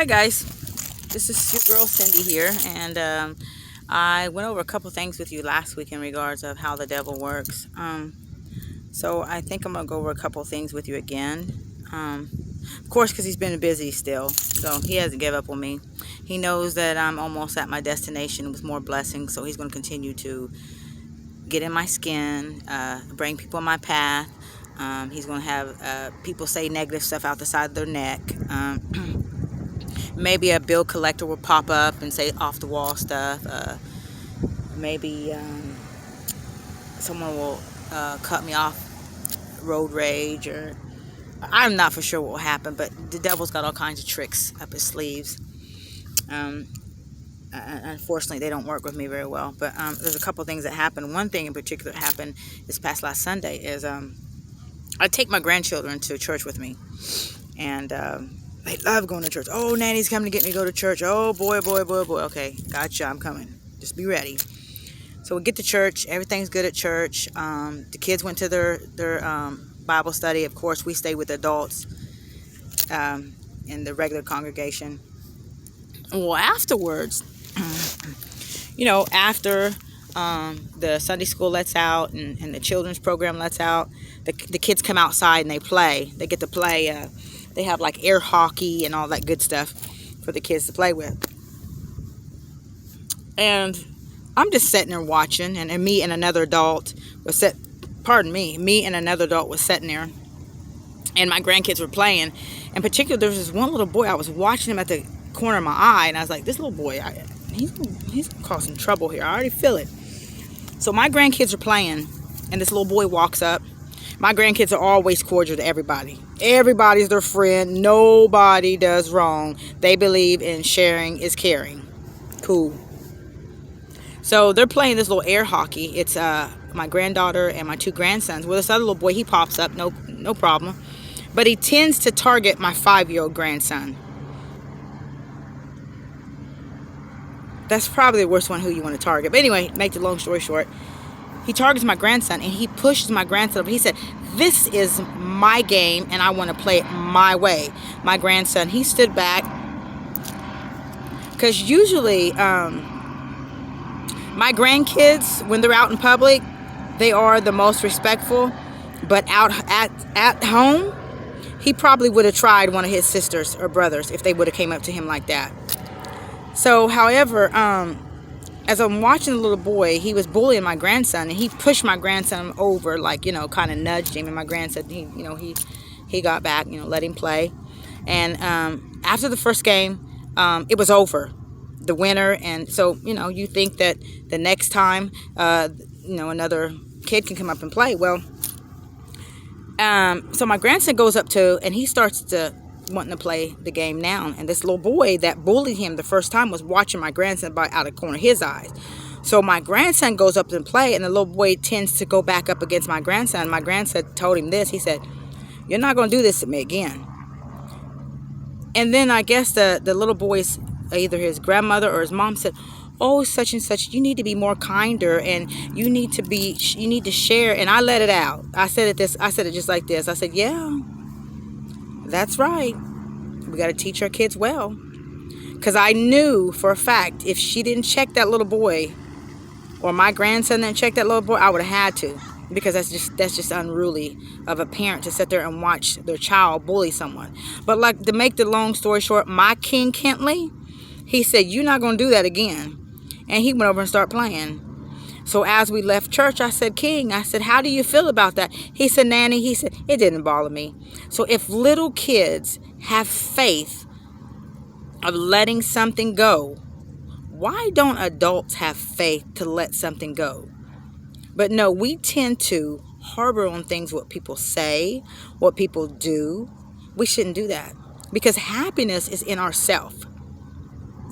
Hi guys, this is your girl Cindy here, and I went over a couple things with you last week in regards of how the devil works. So I think I'm gonna go over a couple things with you again. Um, of course, because he's been busy still, so he hasn't given up on me. He knows that I'm almost at my destination with more blessings, so he's gonna continue to get in my skin, bring people in my path. He's gonna have people say negative stuff out the side of their neck. Maybe a bill collector will pop up and say off the wall stuff. Maybe someone will cut me off, road rage, or I'm not for sure what will happen, but the devil's got all kinds of tricks up his sleeves. um, Unfortunately, they don't work with me very well, but there's a couple things that happen. One thing in particular that happened this past last Sunday is I take my grandchildren to church with me, and they love going to church. Oh, Nanny's coming to get me to go to church. Oh boy, boy, boy, boy. Okay, gotcha, I'm coming, just be ready. So we get to church, everything's good at church. The kids went to their Bible study. Of course, we stay with the adults in the regular congregation. Well, afterwards, after the Sunday school lets out and the children's program lets out, the kids come outside and they play. They get to play. They have like air hockey and all that good stuff for the kids to play with. And I'm just sitting there watching, and me and another adult was me and another adult was sitting there, and my grandkids were playing. In particular, there was this one little boy. I was watching him at the corner of my eye, and I was like, this little boy, he's gonna cause some trouble here. I already feel it. So my grandkids are playing, and this little boy walks up. My grandkids are always cordial to everybody. Everybody's their friend. Nobody does wrong. They believe in sharing is caring. Cool. So they're playing this little air hockey. It's my granddaughter and my two grandsons. Well, this other little boy, he pops up, no problem. But he tends to target my 5-year-old grandson. That's probably the worst one who you want to target. But anyway, make the long story short, he targets my grandson and he pushes my grandson over. He said, this is my game and I want to play it my way. My grandson, he stood back. Because usually, my grandkids, when they're out in public, they are the most respectful. But out at home, he probably would have tried one of his sisters or brothers if they would have came up to him like that. So, however, as I'm watching the little boy, he was bullying my grandson, and he pushed my grandson over, like, kind of nudged him. And my grandson, he got back, let him play. And after the first game, it was over, the winner. And so, you think that the next time, another kid can come up and play. Well, so my grandson goes up and he starts to wanting to play the game now, and this little boy that bullied him the first time was watching my grandson out of the corner of his eyes. So my grandson goes up and play, and the little boy tends to go back up against my grandson. My grandson told him this. He said, "You're not going to do this to me again." And then I guess the little boy's either his grandmother or his mom said, "Oh, such and such, you need to be more kinder, and you need to share." And I let it out. I said it just like this. I said, "Yeah, that's right. We got to teach our kids well." Because I knew for a fact if she didn't check that little boy, or my grandson didn't check that little boy, I would have had to. Because that's just unruly of a parent to sit there and watch their child bully someone. But like, to make the long story short, my King Kentley, he said, "You're not going to do that again." And he went over and started playing. So as we left church, I said, "King," I said, "how do you feel about that?" He said, "Nanny," he said, "it didn't bother me." So if little kids have faith of letting something go, why don't adults have faith to let something go? But no, we tend to harbor on things, what people say, what people do. We shouldn't do that, because happiness is in ourself.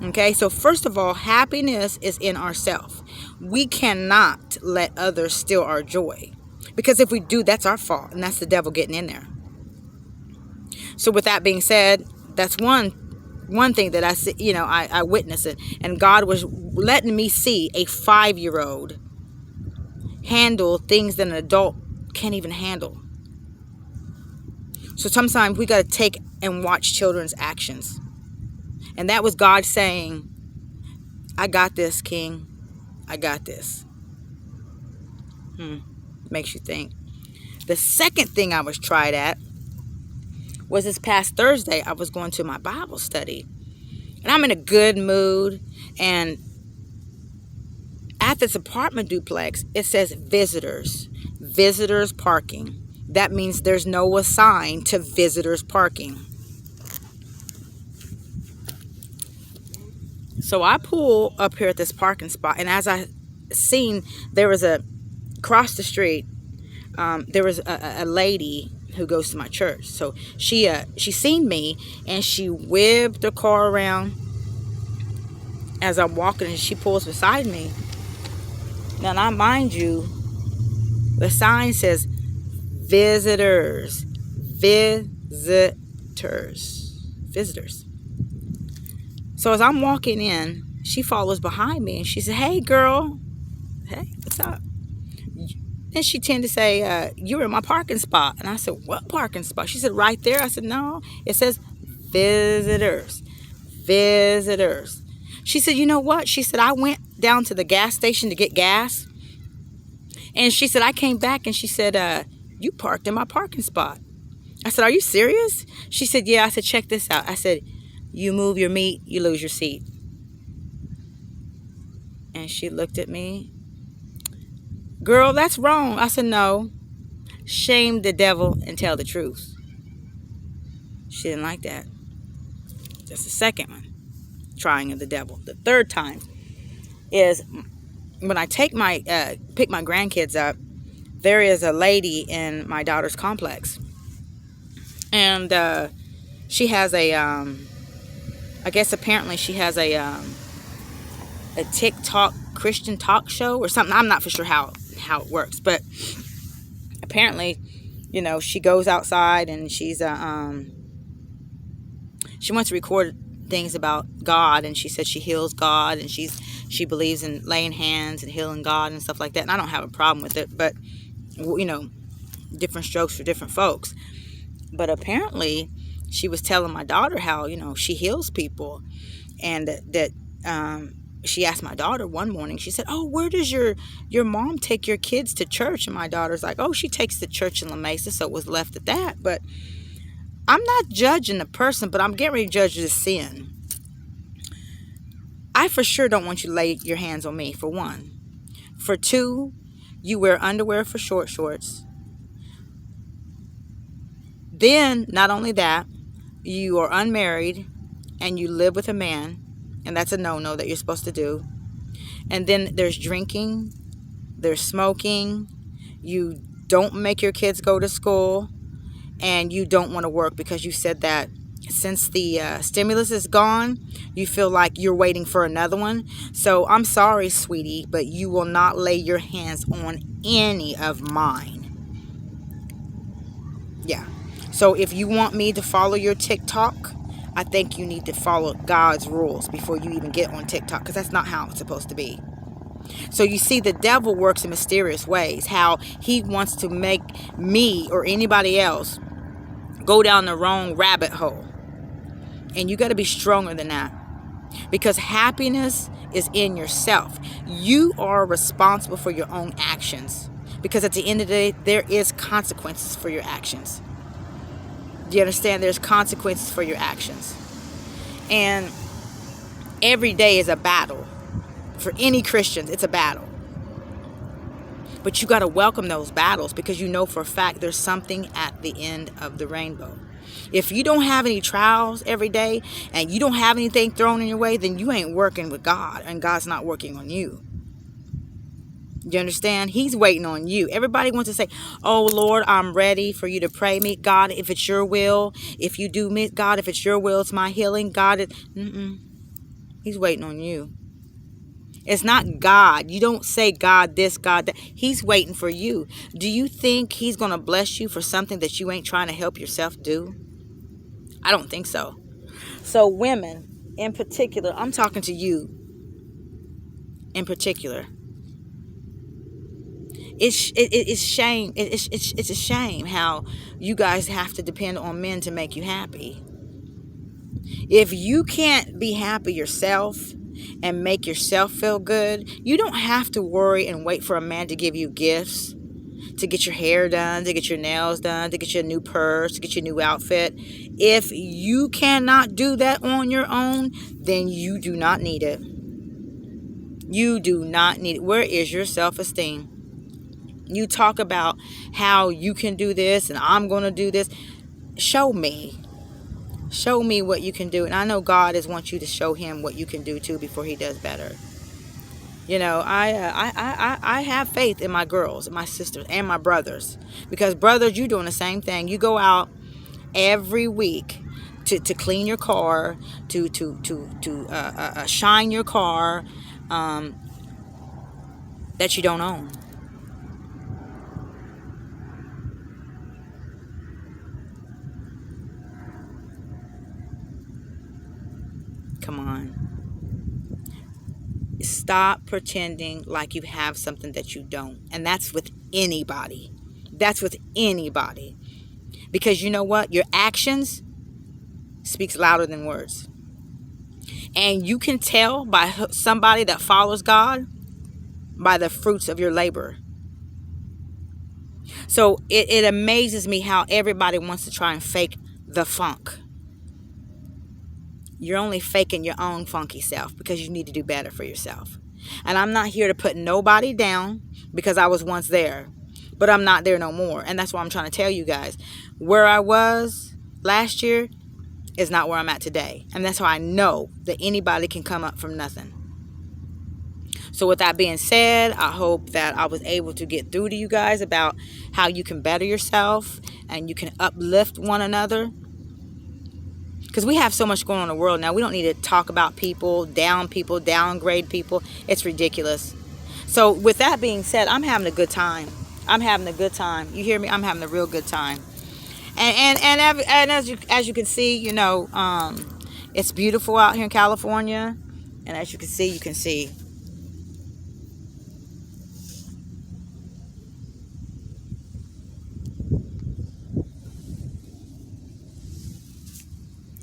Okay, so first of all, happiness is in ourselves. We cannot let others steal our joy, because if we do, that's our fault, and that's the devil getting in there. So with that being said, that's one thing that I witnessed it, and God was letting me see a 5-year-old handle things that an adult can't even handle. So sometimes we got to take and watch children's actions. And that was God saying, I got this, King. I got this. Makes you think. The second thing I was tried at was this past Thursday. I was going to my Bible study. And I'm in a good mood. And at this apartment duplex, it says visitors. Visitors parking. That means there's no assign to visitors parking. So I pull up here at this parking spot. And as I seen, there was across the street, there was a lady who goes to my church. So she seen me, and she whipped the car around as I'm walking, and she pulls beside me. Now, mind you, the sign says visitors. So as I'm walking in, she follows behind me, and she said, hey girl, hey, what's up? And she tended to say, you're in my parking spot. And I said, what parking spot? She said, right there. I said, no, it says visitors. She said, you know what? She said, I went down to the gas station to get gas. And she said, I came back, and she said, you parked in my parking spot. I said, are you serious? She said, yeah. I said, check this out. I said, you move your meat, you lose your seat. And she looked at me. Girl, that's wrong. I said, no. Shame the devil and tell the truth. She didn't like that. That's the second one. Trying of the devil. The third time is when I take pick my grandkids up. There is a lady in my daughter's complex, and she has I guess apparently she has a TikTok Christian talk show or something. I'm not for sure how it works, but apparently, she goes outside, and she wants to record things about God, and she said she heals God, and she believes in laying hands and healing God and stuff like that. And I don't have a problem with it, but different strokes for different folks. But apparently she was telling my daughter how she heals people, and that she asked my daughter one morning, she said, oh, where does your mom take your kids to church? And my daughter's like, oh, she takes to church in La Mesa. So it was left at that. But I'm not judging the person, but I'm getting ready to judge the sin. I for sure don't want you to lay your hands on me, for one. For two, you wear underwear for short shorts. Then, not only that, you are unmarried and you live with a man, and that's a no-no that you're supposed to do. And then there's drinking, there's smoking, you don't make your kids go to school, and you don't want to work because you said that since the stimulus is gone, you feel like you're waiting for another one. So I'm sorry, sweetie, but you will not lay your hands on any of mine. Yeah. So if you want me to follow your TikTok, I think you need to follow God's rules before you even get on TikTok, because that's not how it's supposed to be. So you see, the devil works in mysterious ways, how he wants to make me or anybody else go down the wrong rabbit hole. And you got to be stronger than that, because happiness is in yourself. You are responsible for your own actions, because at the end of the day, there is consequences for your actions. Do you understand? There's consequences for your actions. And every day is a battle. For any Christians, it's a battle. But you got to welcome those battles, because you know for a fact there's something at the end of the rainbow. If you don't have any trials every day and you don't have anything thrown in your way, then you ain't working with God, and God's not working on you. You understand? He's waiting on you. Everybody wants to say, oh, Lord, I'm ready for you to pray me. God, if it's your will, if you do me, God, if it's your will, it's my healing. God, He's waiting on you. It's not God. You don't say God this, God that. He's waiting for you. Do you think he's going to bless you for something that you ain't trying to help yourself do? I don't think so. So women in particular, I'm talking to you in particular. It's shame. It's a shame how you guys have to depend on men to make you happy. If you can't be happy yourself and make yourself feel good, you don't have to worry and wait for a man to give you gifts, to get your hair done, to get your nails done, to get you a new purse, to get you a new outfit. If you cannot do that on your own, then you do not need it. You do not need it. Where is your self-esteem? You talk about how you can do this and I'm going to do this. Show me. Show me what you can do. And I know God wants you to show him what you can do too before he does better. You know, I have faith in my girls, my sisters, and my brothers. Because brothers, you're doing the same thing. You go out every week to clean your car, to shine your car that you don't own. Come on. Stop pretending like you have something that you don't. And that's with anybody. That's with anybody. Because you know what? Your actions speaks louder than words. And you can tell by somebody that follows God by the fruits of your labor. So it amazes me how everybody wants to try and fake the funk. You're only faking your own funky self because you need to do better for yourself. And I'm not here to put nobody down because I was once there, but I'm not there no more. And that's why I'm trying to tell you guys, where I was last year is not where I'm at today. And that's how I know that anybody can come up from nothing. So with that being said, I hope that I was able to get through to you guys about how you can better yourself and you can uplift one another. Because we have so much going on in the world now. We don't need to talk about people, downgrade people. It's ridiculous. So with that being said, I'm having a good time. I'm having a good time. You hear me? I'm having a real good time. And as you can see, you know, it's beautiful out here in California. And as you can see.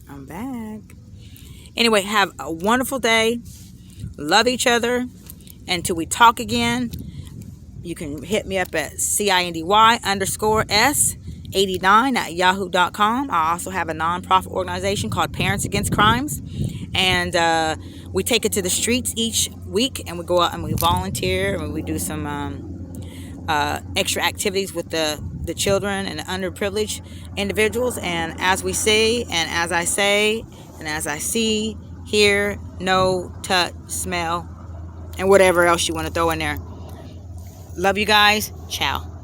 I'm back. Anyway, have a wonderful day. Love each other. Until we talk again, you can hit me up at CINDY_S89@yahoo.com. I also have a nonprofit organization called Parents Against Crimes. And we take it to the streets each week. And we go out and we volunteer. And we do some extra activities with the children and the underprivileged individuals. And as we say, and as I say, and as I see, hear, know, touch, smell, and whatever else you want to throw in there. Love you guys. Ciao.